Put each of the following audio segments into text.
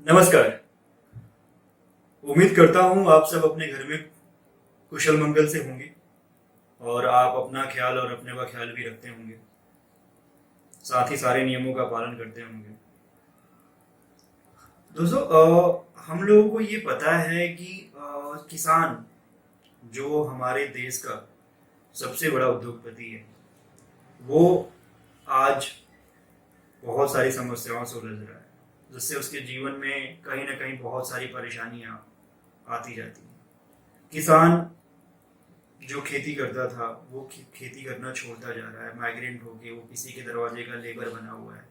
नमस्कार। उम्मीद करता हूँ आप सब अपने घर में कुशल मंगल से होंगे और आप अपना ख्याल और अपने का ख्याल भी रखते होंगे, साथ ही सारे नियमों का पालन करते होंगे। दोस्तों, हम लोगों को ये पता है कि किसान जो हमारे देश का सबसे बड़ा उद्योगपति है, वो आज बहुत सारी समस्याओं से उलझ रहा है, जिससे उसके जीवन में कहीं ना कहीं बहुत सारी परेशानियां आती जाती हैं। किसान जो खेती करता था वो खेती करना छोड़ता जा रहा है, माइग्रेंट होके वो किसी के दरवाजे का लेबर बना हुआ है,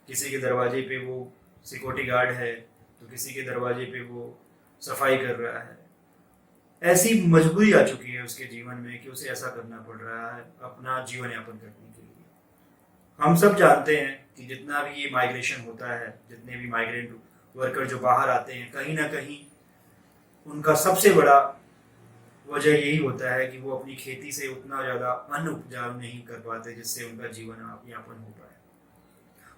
किसी के दरवाजे पे वो सिक्योरिटी गार्ड है, तो किसी के दरवाजे पे वो सफाई कर रहा है। ऐसी मजबूरी आ चुकी है उसके जीवन में कि उसे ऐसा करना पड़ रहा है अपना जीवन यापन करने के लिए। हम सब जानते हैं कि जितना भी ये माइग्रेशन होता है, जितने भी माइग्रेंट वर्कर जो बाहर आते हैं, कहीं ना कहीं उनका सबसे बड़ा वजह यही होता है कि वो अपनी खेती से उतना ज़्यादा अन्न उपजाऊ नहीं कर पाते जिससे उनका जीवन यापन हो पाए।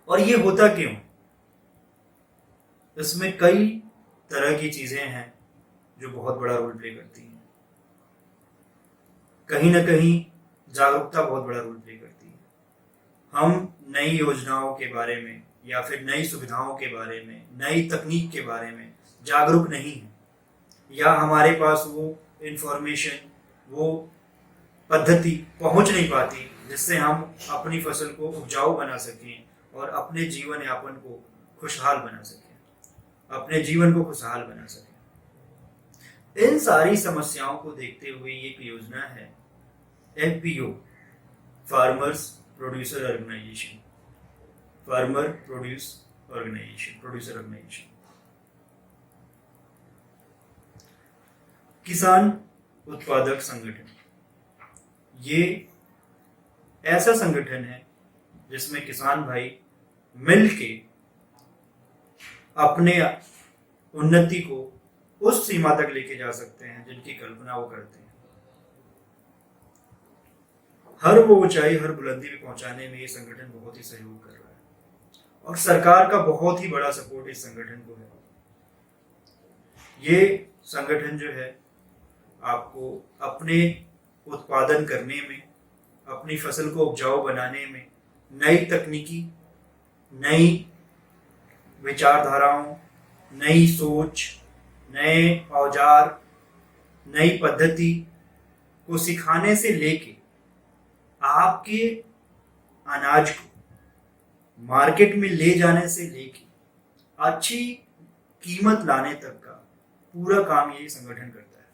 और ये होता क्यों? इसमें कई तरह की चीज़ें हैं जो बहुत बड़ा रोल प्ले करती हैं। कहीं ना कहीं जागरूकता बहुत बड़ा रोल प्ले करती है। हम नई योजनाओं के बारे में या फिर नई सुविधाओं के बारे में, नई तकनीक के बारे में जागरूक नहीं हैं, या हमारे पास वो इंफॉर्मेशन, वो पद्धति पहुंच नहीं पाती जिससे हम अपनी फसल को उपजाऊ बना सकें और अपने जीवन यापन को खुशहाल बना सकें, अपने जीवन को खुशहाल बना सकें। इन सारी समस्याओं को देखते हुए एक योजना है FPO, farmers producer organisation, farmer producer organisation. किसान उत्पादक संगठन ये ऐसा संगठन है जिसमें किसान भाई मिल के अपने उन्नति को उस सीमा तक लेके जा सकते हैं जिनकी कल्पना वो करते हैं। हर वो ऊंचाई, हर बुलंदी पे पहुंचाने में ये संगठन बहुत ही सहयोग कर रहा है और सरकार का बहुत ही बड़ा सपोर्ट इस संगठन को है। ये संगठन जो है आपको अपने उत्पादन करने में, अपनी फसल को उपजाऊ बनाने में नई तकनीकी, नई विचारधाराओं, नई सोच, नए औजार, नई पद्धति को सिखाने से लेके आपके अनाज को मार्केट में ले जाने से लेके अच्छी कीमत लाने तक का पूरा काम ये संगठन करता है।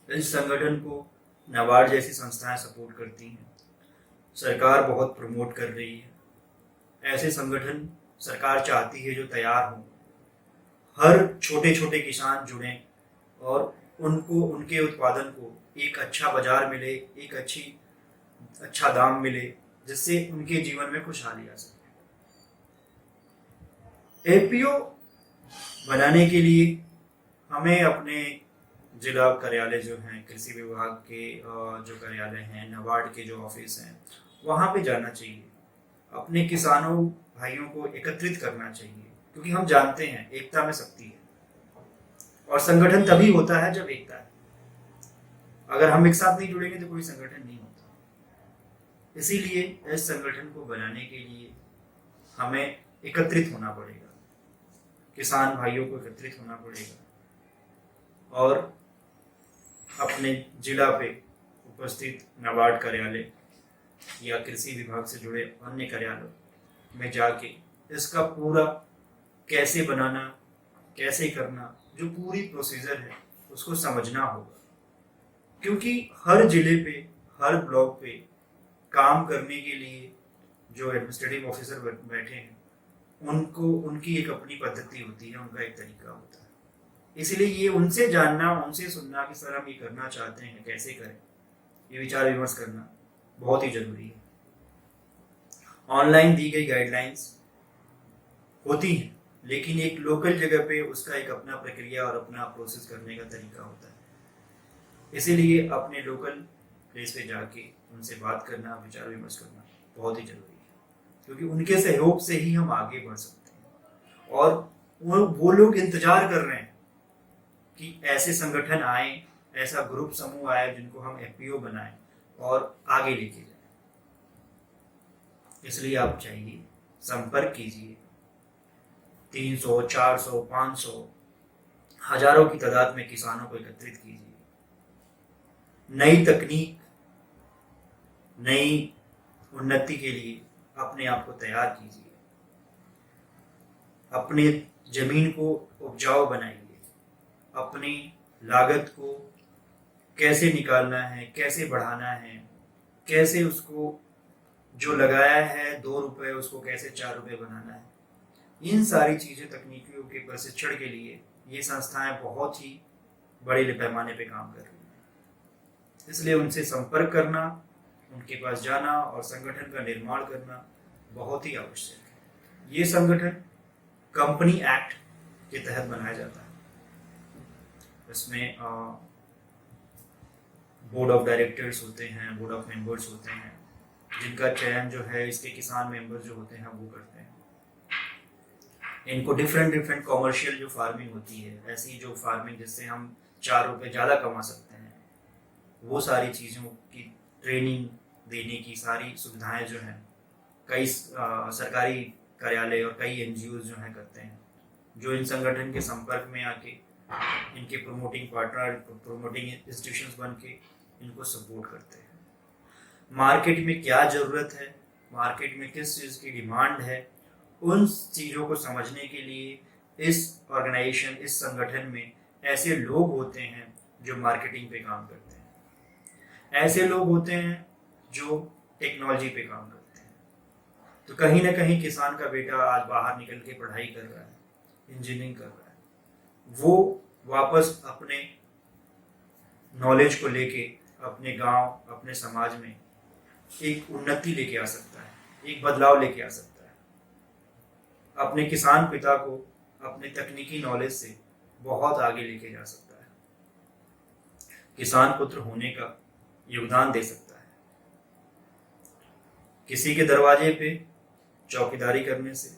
इस संगठन को नाबार्ड जैसी संस्थाएं सपोर्ट करती हैं, सरकार बहुत प्रमोट कर रही है। ऐसे संगठन सरकार चाहती है जो तैयार हों, हर छोटे छोटे किसान जुड़ें और उनको, उनके उत्पादन को एक अच्छा बाजार मिले, एक अच्छा दाम मिले, जिससे उनके जीवन में खुशहाली आ सके। एपीओ बनाने के लिए हमें अपने जिला कार्यालय जो हैं, कृषि विभाग के जो कार्यालय हैं, नाबार्ड के जो ऑफिस हैं, वहाँ पे जाना चाहिए। अपने किसानों भाइयों को एकत्रित करना चाहिए, क्योंकि हम जानते हैं एकता में शक्ति है और संगठन तभी होता है जब एकता है। अगर हम एक साथ नहीं जुड़ेंगे तो कोई संगठन नहीं होता। इसीलिए इस संगठन को बनाने के लिए हमें एकत्रित होना पड़ेगा, किसान भाइयों को एकत्रित होना पड़ेगा और अपने जिला पे उपस्थित नाबार्ड कार्यालय या कृषि विभाग से जुड़े अन्य कार्यालयों में जाके इसका पूरा कैसे बनाना, कैसे करना, जो पूरी प्रोसीजर है उसको समझना होगा। क्योंकि हर जिले पे, हर ब्लॉक पे काम करने के लिए जो एडमिनिस्ट्रेटिव ऑफिसर बैठे हैं, उनको उनकी एक अपनी पद्धति होती है, उनका एक तरीका होता है। इसलिए ये उनसे जानना, उनसे सुनना कि सर हम ये करना चाहते हैं, कैसे करें, ये विचार विमर्श करना बहुत ही जरूरी है। ऑनलाइन दी गई गाइडलाइंस होती हैं, लेकिन एक लोकल जगह पे उसका एक अपना प्रक्रिया और अपना प्रोसेस करने का तरीका होता है। इसीलिए अपने लोकल प्लेस पे जाके उनसे बात करना, विचार विमर्श करना बहुत ही जरूरी है, क्योंकि उनके सहयोग से ही हम आगे बढ़ सकते हैं और वो लोग इंतजार कर रहे हैं कि ऐसे संगठन आए, ऐसा ग्रुप समूह आए जिनको हम एफपीओ बनाएं और आगे लेके जाएं। इसलिए आप चाहिए, संपर्क कीजिए। 300, 400, 500, हजारों की तादाद में किसानों को एकत्रित कीजिए। नई तकनीक, नई उन्नति के लिए अपने आप को तैयार कीजिए। अपने जमीन को उपजाऊ बनाइए। अपनी लागत को कैसे निकालना है, कैसे बढ़ाना है, कैसे उसको जो लगाया है 2 रुपए उसको कैसे 4 रुपए बनाना है, इन सारी चीज़ें, तकनीकियों के प्रशिक्षण के लिए ये संस्थाएं बहुत ही बड़े पैमाने पे काम कर रही हैं। इसलिए उनसे संपर्क करना, उनके पास जाना और संगठन का निर्माण करना बहुत ही आवश्यक है। ये संगठन कंपनी एक्ट के तहत बनाया जाता है। इसमें बोर्ड ऑफ डायरेक्टर्स होते हैं, बोर्ड ऑफ मेंबर्स होते हैं, जिनका चयन जो है इसके किसान मेंबर्स जो होते हैं वो करते हैं। इनको डिफरेंट कॉमर्शियल जो फार्मिंग होती है, ऐसी जो फार्मिंग जिससे हम 4 रुपए ज़्यादा कमा सकते हैं, वो सारी चीज़ों की ट्रेनिंग देने की सारी सुविधाएं जो हैं कई सरकारी कार्यालय और कई एनजीओ जो हैं करते हैं, जो इन संगठन के संपर्क में आके इनके प्रोमोटिंग पार्टनर, प्रोमोटिंग इंस्टीट्यूशंस बन के इनको सपोर्ट करते हैं। मार्केट में क्या ज़रूरत है, मार्केट में किस चीज़ की डिमांड है, उन चीज़ों को समझने के लिए इस ऑर्गेनाइजेशन, इस संगठन में ऐसे लोग होते हैं जो मार्केटिंग पे काम करते हैं, ऐसे लोग होते हैं जो टेक्नोलॉजी पे काम करते हैं। तो कहीं ना कहीं किसान का बेटा आज बाहर निकल के पढ़ाई कर रहा है, इंजीनियरिंग कर रहा है, वो वापस अपने नॉलेज को लेके अपने गांव, अपने समाज में एक उन्नति लेके आ सकता है, एक बदलाव लेके आ सकता है। अपने किसान पिता को अपने तकनीकी नॉलेज से बहुत आगे लेके जा सकता है, किसान पुत्र होने का योगदान दे सकता है। किसी के दरवाजे पे चौकीदारी करने से,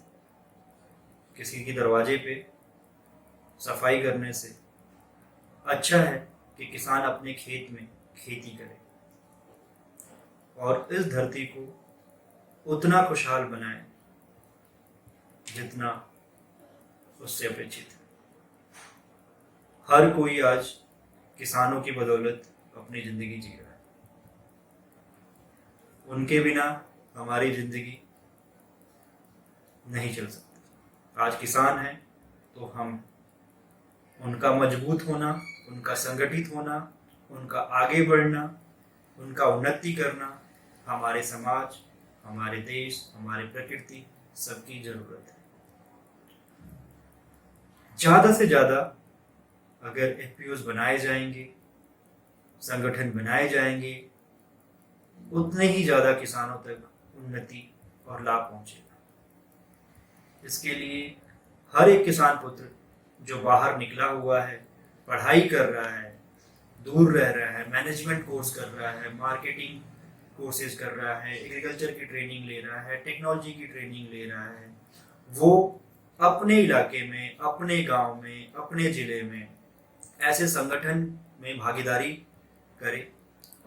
किसी के दरवाजे पे सफाई करने से अच्छा है कि किसान अपने खेत में खेती करे और इस धरती को उतना खुशहाल बनाए जितना उससे अपेक्षित है। हर कोई आज किसानों की बदौलत अपनी जिंदगी जी रहा है। उनके बिना हमारी जिंदगी नहीं चल सकती। आज किसान है तो हम उनका मजबूत होना, उनका संगठित होना, उनका आगे बढ़ना, उनका उन्नति करना हमारे समाज, हमारे देश, हमारे प्रकृति सबकी जरूरत है। ज़्यादा से ज़्यादा अगर एफपीओज बनाए जाएंगे, संगठन बनाए जाएंगे, उतने ही ज़्यादा किसानों तक उन्नति और लाभ पहुंचेगा। इसके लिए हर एक किसान पुत्र जो बाहर निकला हुआ है, पढ़ाई कर रहा है, दूर रह रहा है, मैनेजमेंट कोर्स कर रहा है, मार्केटिंग कोर्सेज कर रहा है, एग्रीकल्चर की ट्रेनिंग ले रहा है, टेक्नोलॉजी की ट्रेनिंग ले रहा है, वो अपने इलाके में, अपने गांव में, अपने ज़िले में ऐसे संगठन में भागीदारी करे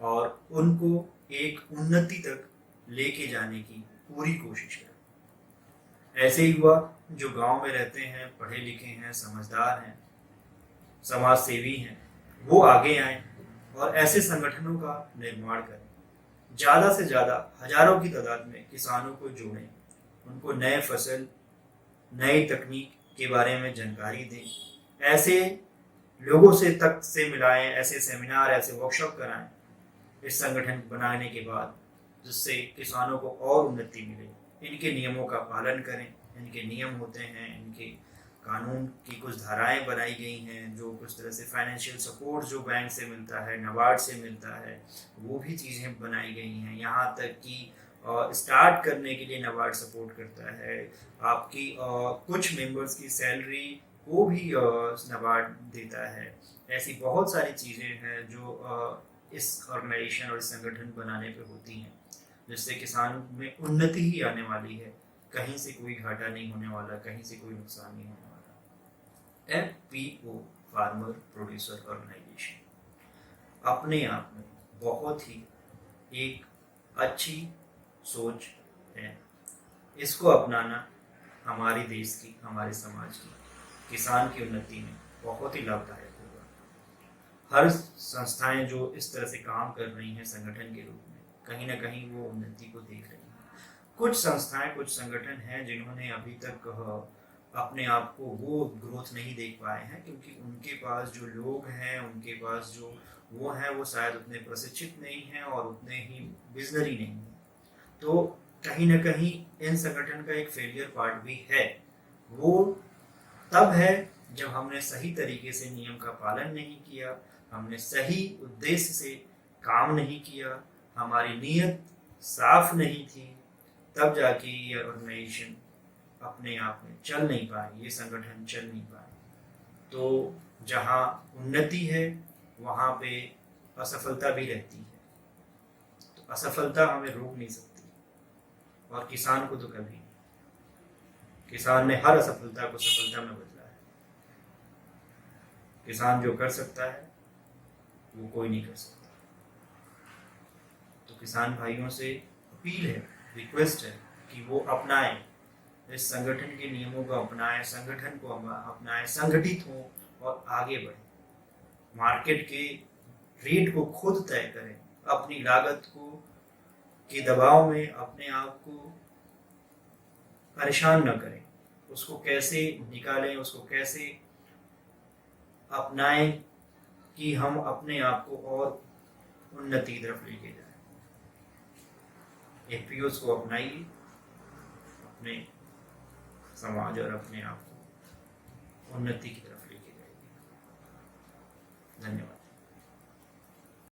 और उनको एक उन्नति तक लेके जाने की पूरी कोशिश करे। ऐसे युवा जो गांव में रहते हैं, पढ़े लिखे हैं, समझदार हैं, समाज सेवी हैं, वो आगे आएं और ऐसे संगठनों का निर्माण करें। ज़्यादा से ज़्यादा हजारों की तादाद में किसानों को जोड़ें, उनको नए फसल, नई तकनीक के बारे में जानकारी दें, ऐसे लोगों से मिलाएं, ऐसे सेमिनार, ऐसे वर्कशॉप कराएं इस संगठन बनाने के बाद, जिससे किसानों को और उन्नति मिले। इनके नियमों का पालन करें। इनके नियम होते हैं, इनके कानून की कुछ धाराएं बनाई गई हैं, जो कुछ तरह से फाइनेंशियल सपोर्ट जो बैंक से मिलता है, नाबार्ड से मिलता है, वो भी चीज़ें बनाई गई हैं। यहाँ तक कि स्टार्ट करने के लिए नाबार्ड सपोर्ट करता है। आपकी कुछ मेंबर्स की सैलरी को भी नाबार्ड देता है। ऐसी बहुत सारी चीज़ें हैं जो इस ऑर्गेनाइजेशन और इस संगठन बनाने पे होती हैं, जिससे किसान में उन्नति ही आने वाली है। कहीं से कोई घाटा नहीं होने वाला, कहीं से कोई नुकसान नहीं होने वाला। FPO फार्मर प्रोड्यूसर ऑर्गेनाइजेशन अपने आप में बहुत ही एक अच्छी सोच है। इसको अपनाना हमारे देश की, हमारे समाज की, किसान की उन्नति में बहुत ही लाभदायक होगा। हर संस्थाएं जो इस तरह से काम कर रही हैं संगठन के रूप में, कहीं ना कहीं वो उन्नति को देख रही हैं। कुछ संस्थाएं, कुछ संगठन हैं जिन्होंने अभी तक अपने आप को वो ग्रोथ नहीं देख पाए हैं, क्योंकि उनके पास जो लोग हैं, उनके पास जो वो हैं, वो शायद उतने प्रशिक्षित नहीं हैं और उतने ही विजनरी नहीं हैं। तो कहीं ना कहीं इन संगठन का एक फेलियर पार्ट भी है। वो तब है जब हमने सही तरीके से नियम का पालन नहीं किया, हमने सही उद्देश्य से काम नहीं किया, हमारी नीयत साफ नहीं थी, तब जाके ये ऑर्गेनाइजेशन अपने आप में चल नहीं पाए, ये संगठन चल नहीं पाए। तो जहाँ उन्नति है वहाँ पे असफलता भी रहती है। तो असफलता हमें रोक नहीं सकती, और किसान को तो कभी नहीं। किसान ने हर असफलता को सफलता में बदला है। किसान जो कर सकता है वो कोई नहीं कर सकता। तो किसान भाइयों से अपील है, रिक्वेस्ट है कि वो अपनाएं, इस संगठन के नियमों को अपनाएं, संगठन को अपनाएं, संगठित हों और आगे बढ़ें। मार्केट के रेट को खुद तय करें, अपनी लागत को के दबाव में अपने आप को परेशान न करें। उसको कैसे निकालें, उसको कैसे अपनाएं कि हम अपने आप को और उन्नति की तरफ लेके जाएं। FPOs को अपनाइए, अपने समाज और अपने आप को उन्नति की तरफ